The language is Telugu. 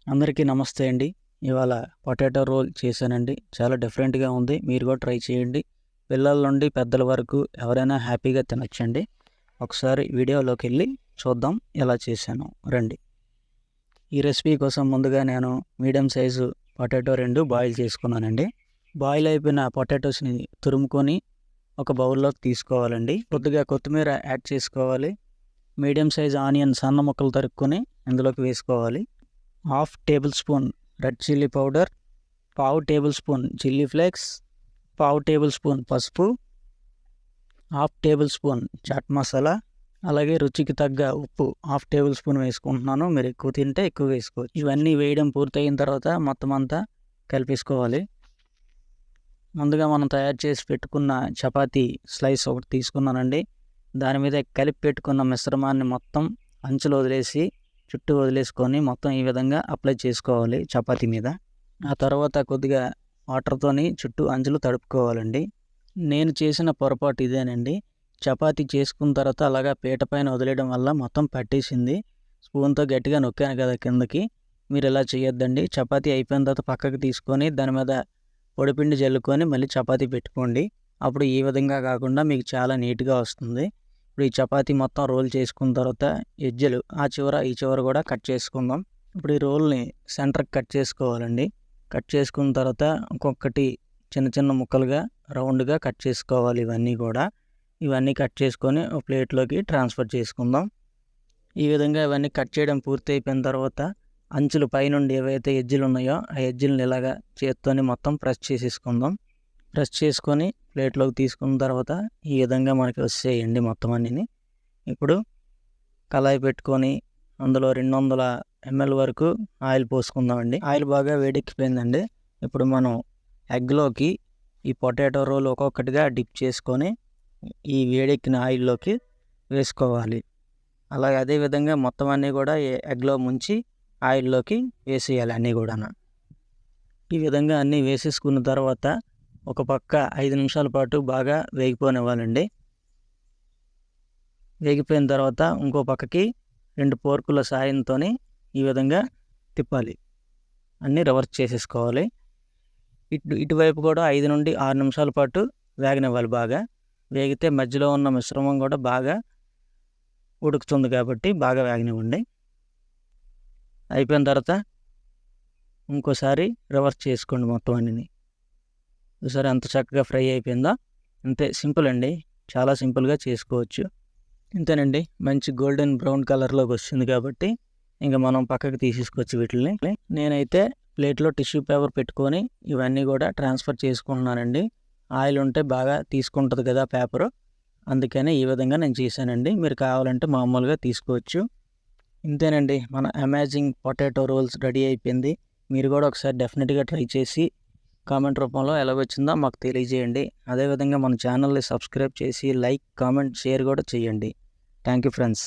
అందరికీ నమస్తే అండి. ఇవాళ పొటాటో రోల్ చేశానండి. చాలా డిఫరెంట్‌గా ఉంది. మీరు కూడా ట్రై చేయండి. పిల్లల నుండి పెద్దల వరకు ఎవరైనా హ్యాపీగా తినొచ్చండి. ఒకసారి వీడియోలోకెళ్ళి చూద్దాం ఎలా చేశానో రండి. ఈ రెసిపీ కోసం ముందుగా నేను మీడియం సైజు పొటాటో 2 బాయిల్ చేసుకున్నానండి. బాయిల్ అయిపోయిన పొటాటోస్‌ని తురుముకొని ఒక బౌల్లోకి తీసుకోవాలండి. కొద్దిగా కొత్తిమీర యాడ్ చేసుకోవాలి. మీడియం సైజ్ ఆనియన్ సన్న ముక్కలు తరుక్కొని ఇందులోకి వేసుకోవాలి. Half tablespoon red chilli powder, పావు టేబుల్ స్పూన్ చిల్లీ ఫ్లేక్స్, పావు టేబుల్ స్పూన్ పసుపు, half tablespoon chaat masala, అలాగే రుచికి తగ్గ ఉప్పు హాఫ్ టేబుల్ స్పూన్ వేసుకుంటున్నాను. మీరు ఎక్కువ తింటే ఎక్కువ వేసుకోవచ్చు. ఇవన్నీ వేయడం పూర్తయిన తర్వాత మొత్తం అంతా కలిపేసుకోవాలి. ముందుగా మనం తయారు చేసి పెట్టుకున్న చపాతీ స్లైస్ ఒకటి తీసుకున్నానండి. దాని మీద కలిపి పెట్టుకున్న మిశ్రమాన్ని మొత్తం అంచులు వదిలేసి చుట్టూ వదిలేసుకొని మొత్తం ఈ విధంగా అప్లై చేసుకోవాలి చపాతీ మీద. ఆ తర్వాత కొద్దిగా వాటర్తోని చుట్టూ అంచులు తడుపుకోవాలండి. నేను చేసిన పొరపాటు ఇదేనండి. చపాతీ చేసుకున్న తర్వాత అలాగా పీట పైన వదిలేయడం వల్ల మొత్తం పట్టేసింది. స్పూన్తో గట్టిగా నొక్కాను కదా కిందకి. మీరు ఇలా చేయొద్దండి. చపాతీ అయిపోయిన తర్వాత పక్కకు తీసుకొని దాని మీద పొడిపిండి జల్లుకొని మళ్ళీ చపాతీ పెట్టుకోండి. అప్పుడు ఈ విధంగా కాకుండా మీకు చాలా నీట్గా వస్తుంది. ఇప్పుడు ఈ చపాతీ మొత్తం రోల్ చేసుకున్న తర్వాత ఎడ్జలు ఆ చివర ఈ చివర కూడా కట్ చేసుకుందాం. ఇప్పుడు ఈ రోల్ని సెంటర్కి కట్ చేసుకోవాలండి. కట్ చేసుకున్న తర్వాత ఒక్కొక్కటి చిన్న చిన్న ముక్కలుగా రౌండ్గా కట్ చేసుకోవాలి. ఇవన్నీ కట్ చేసుకొని ఒక ప్లేట్లోకి ట్రాన్స్ఫర్ చేసుకుందాం. ఈ విధంగా ఇవన్నీ కట్ చేయడం పూర్తి అయిపోయిన తర్వాత అంచులు పైనుండి ఏవైతే ఎడ్జులు ఉన్నాయో ఆ ఎడ్జులను ఇలాగా చేత్తోని మొత్తం ప్రెస్ చేసేసుకుందాం. ప్రెస్ చేసుకొని ప్లేట్లోకి తీసుకున్న తర్వాత ఈ విధంగా మనకి వచ్చేయండి మొత్తం అన్నీ. ఇప్పుడు కళాయి పెట్టుకొని అందులో 200 ml వరకు ఆయిల్ పోసుకుందామండి. ఆయిల్ బాగా వేడెక్కిపోయిందండి. ఇప్పుడు మనం ఎగ్లోకి ఈ పొటాటో రోల్ ఒక్కొక్కటిగా డిప్ చేసుకొని ఈ వేడెక్కిన ఆయిల్లోకి వేసుకోవాలి. అలాగే అదేవిధంగా మొత్తం అన్నీ కూడా ఎగ్లో ముంచి ఆయిల్లోకి వేసేయాలి అన్నీ కూడా. ఈ విధంగా అన్నీ వేసేసుకున్న తర్వాత ఒక పక్క 5 నిమిషాల పాటు బాగా వేగిపోనివ్వాలండి. వేగిపోయిన తర్వాత ఇంకో పక్కకి 2 ఫోర్కుల సాయంతో ఈ విధంగా తిప్పాలి. అన్నీ రివర్స్ చేసేసుకోవాలి. ఇటువైపు కూడా 5 నుండి 6 నిమిషాల పాటు వేగనివ్వాలి. బాగా వేగితే మధ్యలో ఉన్న మిశ్రమం కూడా బాగా ఉడుకుతుంది కాబట్టి బాగా వేగనివ్వండి. అయిపోయిన తర్వాత ఇంకోసారి రివర్స్ చేసుకోండి మొత్తం అన్నీ. చూసారా ఎంత చక్కగా ఫ్రై అయిపోయిందో. అంతే సింపుల్ అండి. చాలా సింపుల్గా చేసుకోవచ్చు. ఇంతేనండి. మంచి గోల్డెన్ బ్రౌన్ కలర్లోకి వస్తుంది కాబట్టి ఇంకా మనం పక్కకి తీసేసుకోవచ్చు వీటిని. నేనైతే ప్లేట్లో టిష్యూ పేపర్ పెట్టుకొని ఇవన్నీ కూడా ట్రాన్స్ఫర్ చేసుకుంటున్నానండి. ఆయిల్ ఉంటే బాగా తీసుకుంటుంది కదా పేపరు. అందుకనే ఈ విధంగా నేను చేశానండి. మీరు కావాలంటే మామూలుగా తీసుకోవచ్చు. ఇంతేనండి. మన అమేజింగ్ పొటాటో రోల్స్ రెడీ అయిపోయింది. మీరు కూడా ఒకసారి డెఫినెట్గా ట్రై చేసి కామెంట్ రూపంలో ఎలా వచ్చిందో మాకు తెలియజేయండి. అదేవిధంగా మన ఛానల్ని సబ్స్క్రైబ్ చేసి లైక్, కామెంట్, షేర్ కూడా చేయండి. Thank you friends.